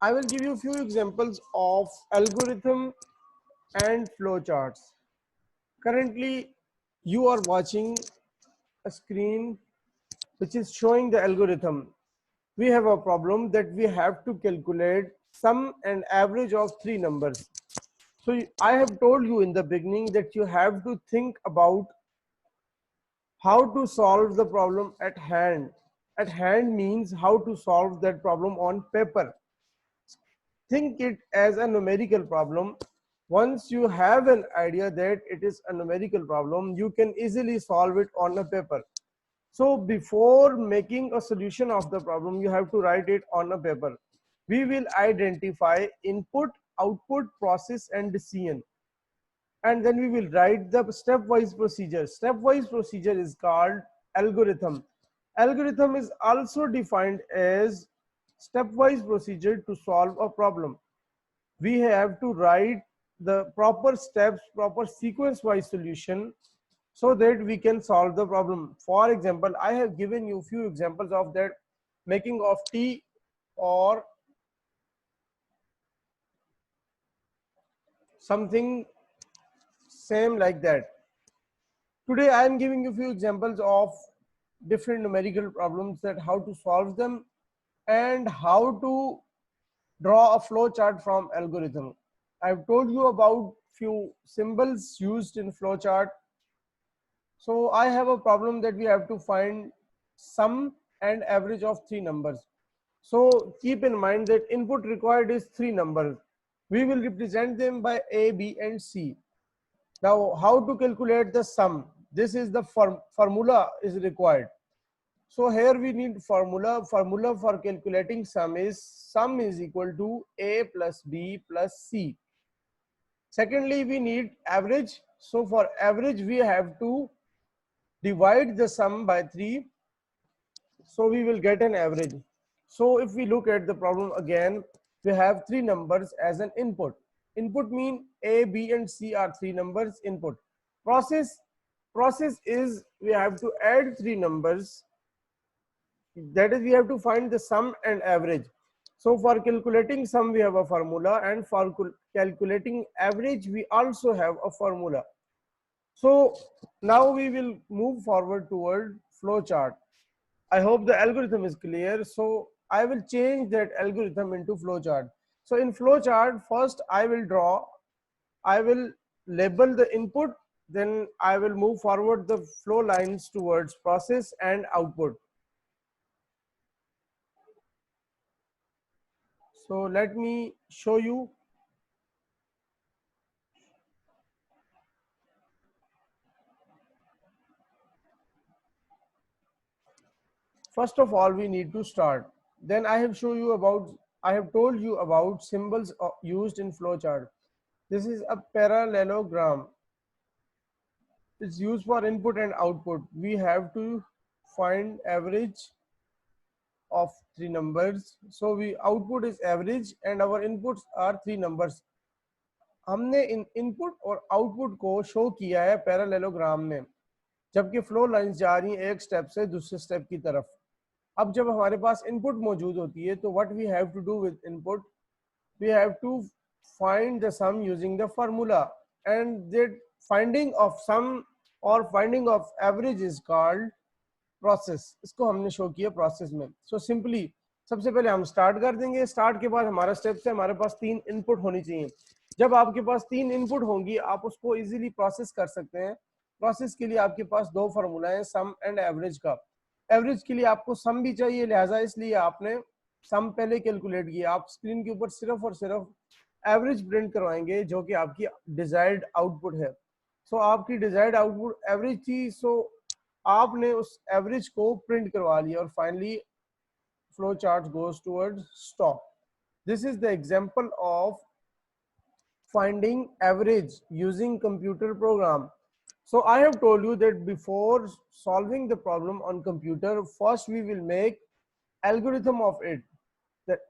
I will give you a few examples of algorithm and flowcharts. Currently, you are watching a screen which is showing the algorithm. We have a problem that we have to calculate sum and average of three numbers. So I have told you in the beginning that you have to think about how to solve the problem at hand. At hand means how to solve that problem on paper. Think it as a numerical problem. Once you have an idea that it is a numerical problem, you can easily solve it on a paper. So before making a solution of the problem, you have to write it on a paper. We will identify input, output, process, and decision. And then we will write the stepwise procedure. Stepwise procedure is called algorithm. Algorithm is also defined as stepwise procedure to solve a problem. We have to write the proper steps, proper sequence wise solution so that we can solve the problem. For example, I have given you few examples of that: making of tea or something same like that. Today I am giving you few examples of different numerical problems, that how to solve them and how to draw a flow chart from algorithm. I've told you about few symbols used in flow chart. So I have a problem that we have to find sum and average of three numbers. So keep in mind that input required is three numbers. We will represent them by A, B, and C. Now, how to calculate the sum? This is the formula is required. So here we need formula. Formula for calculating sum is equal to A plus B plus C. Secondly, we need average. So for average, we have to divide the sum by 3, so we will get an average. So if we look at the problem again, we have three numbers as an input. Input mean A, B, and C are three numbers input. Process is we have to add three numbers, that is we have to find the sum and average. So for calculating sum we have a formula, and for calculating average we also have a formula. So now we will move forward toward flow chart. I hope the algorithm is clear. So I will change that algorithm into flow chart. So in flow chart, first I will label the input, then I will move forward the flow lines towards process and output. So let me show you. First of all, we need to start. Then I have told you about symbols used in flowchart. This is a parallelogram. It's used for input and output. We have to find average of three numbers. So we output is average and our inputs are three numbers. हमने input और output को show किया है parallelogram में, जबकि flow lines जा रही हैं एक स्टेप से दूसरे स्टेप की तरफ. अब जब हमारे पास इनपुट मौजूद होती है तो what we have to do with input, we have to find the sum using the formula, and the finding of sum or finding of average is called process. इसको हमने शो किया प्रोसेस में. So simply सबसे पहले हम start कर देंगे. Start के बाद हमारा स्टेप से हमारे पास तीन इनपुट होनी चाहिए. जब आपके पास तीन इनपुट होंगी आप उसको इजीली प्रोसेस कर सकते हैं. प्रोसेस के लिए आपके पास दो फार्मूला है, सम एंड एवरेज का. एवरेज के लिए आपको सम भी चाहिए, लिहाजा इसलिए आपने सम पहले कैलकुलेट किया. आप स्क्रीन के ऊपर सिर्फ और सिर्फ एवरेज प्रिंट करवाएंगे जो कि आपकी डिजायर्ड आउटपुट है. सो आपकी डिजायर्ड आउटपुट एवरेज थी, सो आपने उस एवरेज को प्रिंट करवा लिया और finally flow chart goes towards stop. This is the example of finding average using computer program. So I have told you that before solving the problem on computer, first we will make algorithm of it. That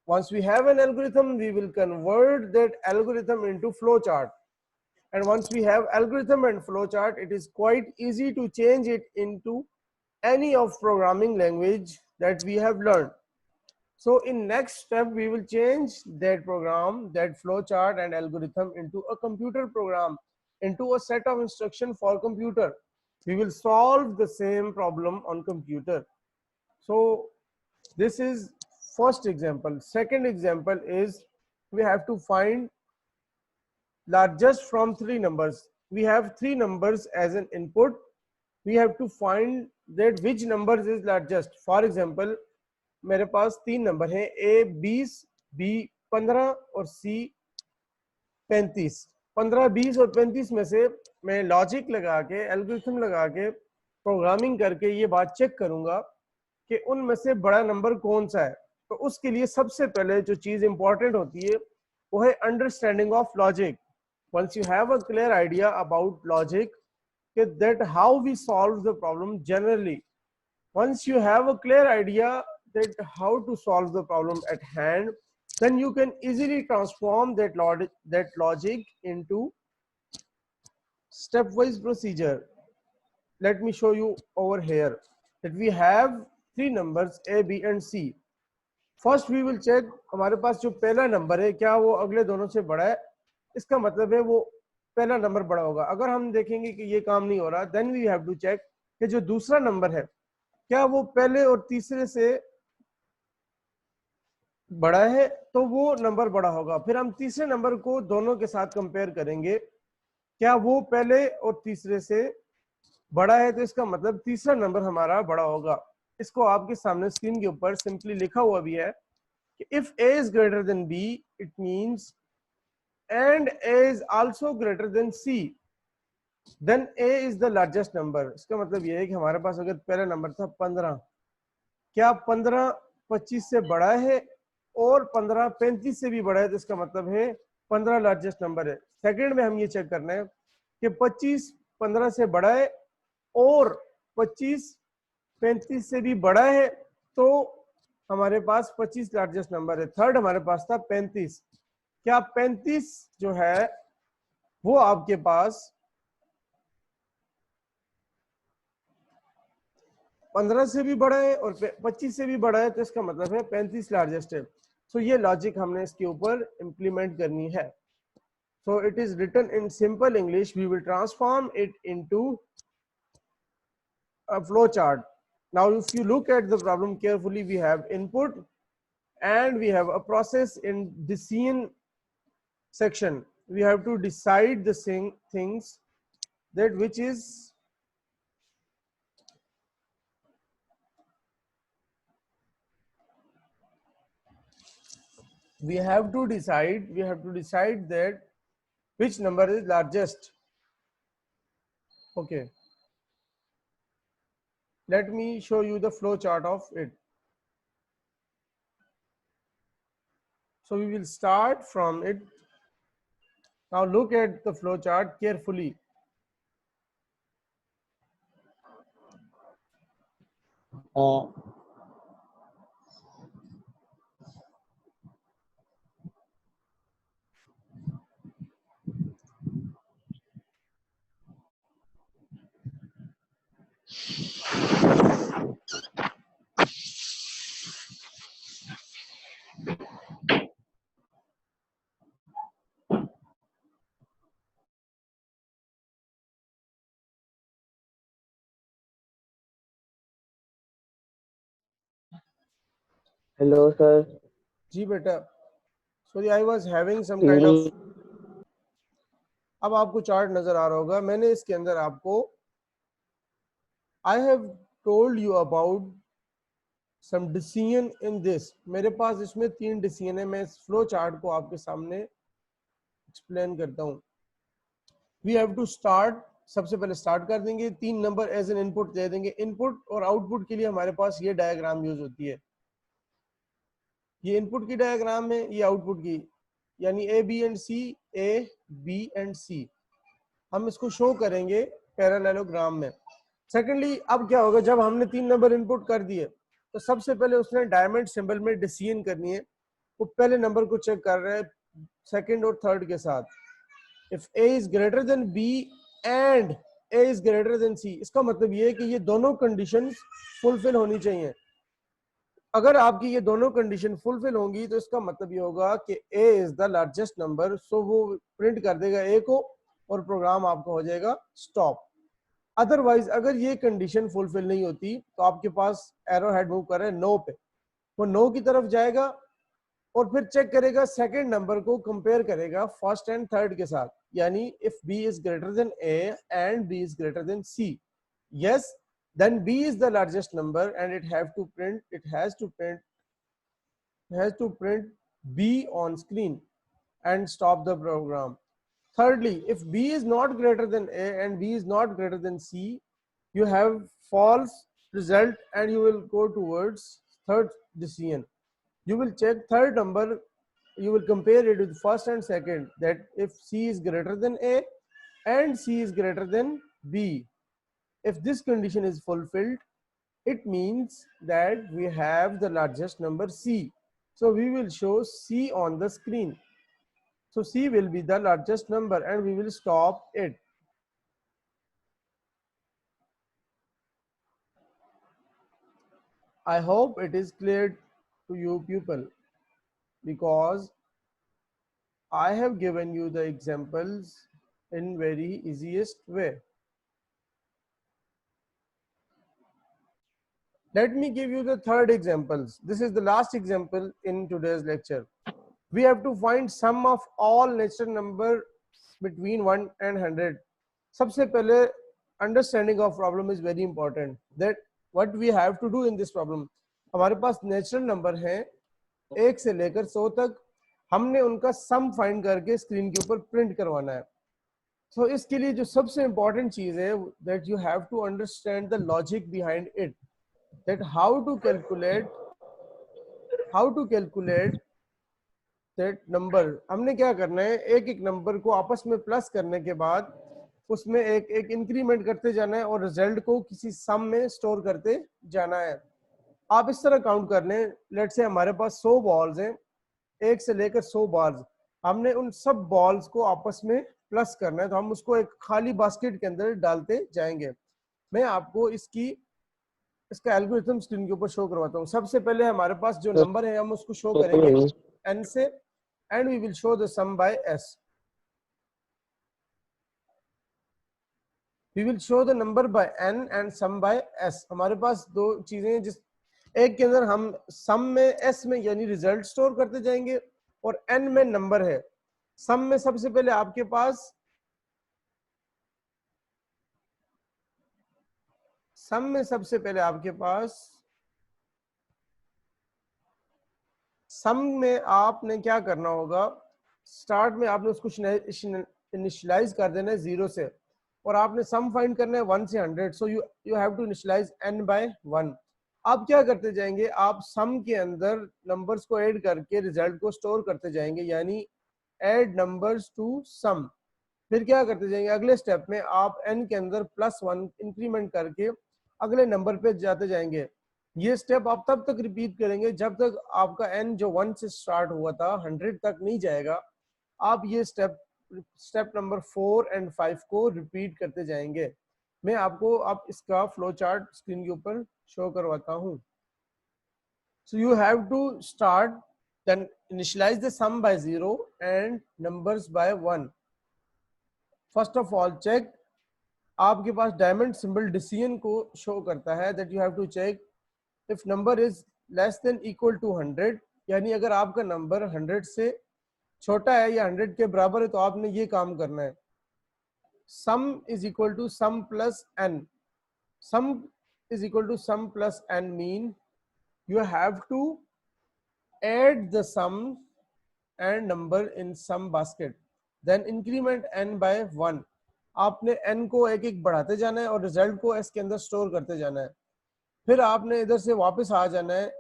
once we have an algorithm, we will convert that algorithm into flowchart. And once we have algorithm and flowchart, it is quite easy to change it into any of programming language that we have learned. So in next step, we will change that program, that flowchart and algorithm into a computer program, into a set of instruction for computer. We will solve the same problem on computer. So this is first example. Second example is we have to find largest from three numbers. We have three numbers as an input. We have to find that which numbers is largest. For example, मेरे पास तीन number हैं, A 20, B 15 और C 35. 15, 20 और 35 में से मैं logic लगा के, एल्गोरिथम लगा के, प्रोग्रामिंग करके ये बात चेक करूंगा कि उनमें से बड़ा नंबर कौन सा है. तो उसके लिए सबसे पहले जो चीज इंपॉर्टेंट होती है वो है understanding of logic. Once you have a clear idea about logic, that how we solve the problem generally, once you have a clear idea that how to solve the problem at hand, then you can easily transform that logic into stepwise procedure. Let me show you over here that we have three numbers A, B and C. First we will check हमारे पास जो पहला number है क्या वो अगले दोनों से बड़ा है. इसका मतलब है वो पहला नंबर बड़ा होगा. अगर हम देखेंगे कि ये काम नहीं हो रहा, then we have to check कि जो दूसरा नंबर है क्या वो पहले और तीसरे से बड़ा है, तो वो नंबर बड़ा होगा. फिर हम तीसरे नंबर को दोनों के साथ कंपेयर करेंगे, क्या वो पहले और तीसरे से बड़ा है, तो इसका मतलब तीसरा नंबर हमारा बड़ा होगा. इसको आपके सामने स्क्रीन के ऊपर सिंपली लिखा हुआ भी है कि if A is greater than B, it means and A is also greater than C, then A is the largest number. इसका मतलब ये है कि हमारे पास अगर पहला नंबर था 15, क्या 15 25 से बड़ा है और 15 35 से भी बड़ा है, तो इसका मतलब है 15 लार्जेस्ट नंबर है. सेकंड में हम ये चेक करना है कि 25 15 से बड़ा है और 25 35 से भी बड़ा है, तो हमारे पास 25 लार्जेस्ट नंबर है. थर्ड हमारे पास था 35, क्या 35 जो है वो आपके पास 15 से भी बड़ा है और 25 से भी बड़ा है, तो इसका मतलब है 35 लार्जेस्ट है. सो ये लॉजिक हमने इसके ऊपर इम्प्लीमेंट करनी है. So it is written in simple English. We will transform it into a flow chart. Now if you look at the problem carefully, we have input and we have a process. In decision section we have to decide the same things, that which is we have to decide that which number is largest. Okay, let me show you the flow chart of it. So we will start from it. Now look at the flow chart carefully. Hello sir. जी बेटा, sorry I was having some kind of. अब आपको chart नजर आ रहा होगा. मैंने इसके अंदर आपको I have told you about some decision in this. मेरे पास इसमें 3 डिसीजन है. मैं इस फ्लो चार्ट को आपके सामने एक्सप्लेन करता हूँ. We have to start. सबसे पहले स्टार्ट कर देंगे, 3 नंबर एज एन इनपुट दे देंगे. इनपुट और आउटपुट के लिए हमारे पास ये डायग्राम यूज होती है. ये इनपुट की डायग्राम है, ये आउटपुट की, यानी A B and C, A B and C. हम इसको शो करेंगे पैरेललोग्राम में. सेकेंडली अब क्या होगा, जब हमने 3 नंबर इनपुट कर दिए तो सबसे पहले उसने डायमंड सिंबल में डिसीजन करनी है. वो पहले नंबर को चेक कर रहे हैं सेकंड और थर्ड के साथ. If A is greater than B and A is greater than C, इसका मतलब ये है कि ये दोनों कंडीशंस फुलफिल होनी चाहिए. अगर आपकी ये दोनों कंडीशन फुलफिल होंगी तो इसका मतलब ये होगा कि a is the largest number, so वो प्रिंट कर देगा a को और प्रोग्राम आपका हो जाएगा स्टॉप। अदरवाइज अगर ये कंडीशन फुलफिल नहीं होती तो आपके पास एरो हेड मूव कर रहा है नो पे, वो नो की तरफ जाएगा और फिर चेक करेगा सेकंड नंबर को, कंपेयर करेगा फर्स्ट एंड थर्ड के साथ, यानी if b is greater then a and b is greater then c, yes, then b is the largest number and it has to print b on screen and stop the program. Thirdly, if b is not greater than a and b is not greater than c, you have false result and you will go towards third decision. You will check third number, you will compare it with first and second, that if c is greater than a and c is greater than b, if this condition is fulfilled, it means that we have the largest number c, so we will show c on the screen. So c will be the largest number and we will stop it. I hope it is clear to you people, because I have given you the examples in very easiest way. Let me give you the third examples. This is the last example in today's lecture. We have to find sum of all natural number between 1 and 100. सबसे पहले understanding of problem is very important. That what we have to do in this problem. हमारे पास natural number हैं 1 से लेकर 100 तक, हमने उनका sum find करके स्क्रीन के ऊपर प्रिंट करवाना है। तो इसके लिए जो सबसे इम्पोर्टेंट चीज है, that you have to understand the logic behind it, that how to calculate that number. हमने क्या करना है, एक एक नंबर को आपस में प्लस करने के बाद उसमें एक एक इंक्रीमेंट करते जाना है और रिजल्ट को किसी सम में स्टोर करते जाना है। आप इस तरह काउंट कर लें, लेट्स से हमारे पास 100 बॉल्स हैं, 1 से लेकर 100 बॉल्स, हमने उन सब बॉल्स को आपस में प्लस करना है, तो हम उसको एक खाली बास्केट के अंदर डालते जाएंगे। मैं आपको इसका एल्गोरिथम स्क्रीन के ऊपर शो करवाता हूँ। सबसे पहले हमारे पास जो नंबर है हम उसको शो करेंगे n से, and we will show the sum by s. We will show the number by n and sum by s. हमारे पास दो चीजें, जिस एक के अंदर हम सम में s में यानी रिजल्ट स्टोर करते जाएंगे और n में नंबर है। सम में सबसे पहले आपके पास सम में आपने क्या करना होगा, स्टार्ट में आपने उसको इनिशियलाइज कर देना है 0 से, और आपने सम फाइंड करना है 1 से 100, so you have to initialize n by 1. आप क्या करते जाएंगे, आप सम के अंदर नंबर्स को ऐड करके रिजल्ट को स्टोर करते जाएंगे, यानी ऐड नंबर्स टू सम। फिर क्या करते जाएंगे, अगले स्टेप में आप n के अंदर +1 इंक्रीमेंट करके अगले नंबर पे जाते जाएंगे। ये स्टेप आप तब तक रिपीट करेंगे जब तक आपका n जो 1 से स्टार्ट हुआ था 100 तक नहीं जाएगा। आप ये स्टेप नंबर 4 एंड 5 को रिपीट करते जाएंगे। मैं आपको अब इसका फ्लो चार्ट स्क्रीन के ऊपर शो करवाता हूँ। So you have to start, then initialize the sum by 0 and numbers by 1. First of all check, आपके पास डायमंड सिंबल डिसीजन को शो करता है, that you have to check if number is less than equal to 100, यानी अगर आपका number 100 से छोटा है या 100 के बराबर है तो आपने ये काम करना है, sum is equal to sum plus n. Sum is equal to sum plus n mean you have to add the sum and number in sum basket, then increment n by 1. आपने n को एक एक बढ़ाते जाना है और result को s के अंदर स्टोर करते जाना है। फिर आपने इधर से वापस आ जाना है,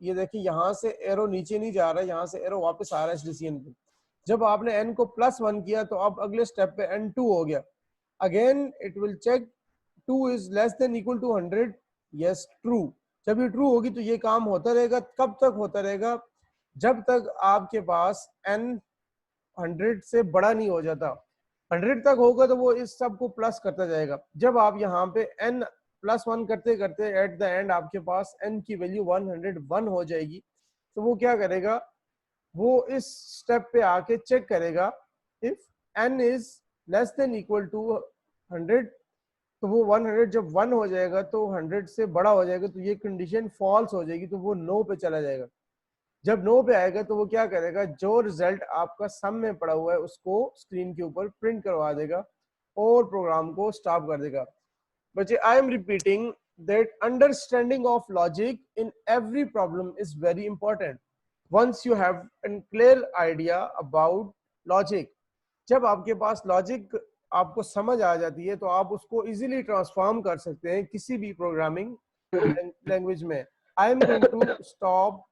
ये देखिए यहाँ से एरो नीचे नहीं जा रहा है, यहाँ से एरो वापस आ रहा है इस डिसीजन पे। जब आपने n को +1 किया तो अब अगले स्टेप पे n2 हो गया। Again it will check 2 is less than equal to 100, yes true. जब ये ट्रू होगी तो ये काम होता रहेगा। कब तक होता रहेगा, जब तक आपके पास n 100 से बड़ा नहीं हो जाता। 100 तक होगा तो वो इस सब को प्लस करता जाएगा। जब आप यहाँ पे n +1 करते करते एट द एंड आपके पास n की वैल्यू 101 हो जाएगी। तो वो क्या करेगा, वो इस स्टेप पे आके चेक करेगा if n is less than equal to 100, तो वो 100 जब 1 हो जाएगा तो 100 से बड़ा हो जाएगा, तो ये कंडीशन फॉल्स हो जाएगी, तो वो नो पे चला जाएगा। जब नो पे आएगा तो वो क्या करेगा, जो रिजल्ट आपका सम में पड़ा हुआ है उसको स्क्रीन के ऊपर प्रिंट करवा देगा और प्रोग्राम को स्टॉप कर देगा। बच्चे, I am repeating that understanding of logic in every problem is very important. Once you have a clear idea about logic, जब आपके पास लॉजिक आपको समझ आ जाती है तो आप उसको इजीली ट्रांसफॉर्म कर सकते हैं किसी भी प्रोग्रामिंग लैंग्वेज में। I am going to stop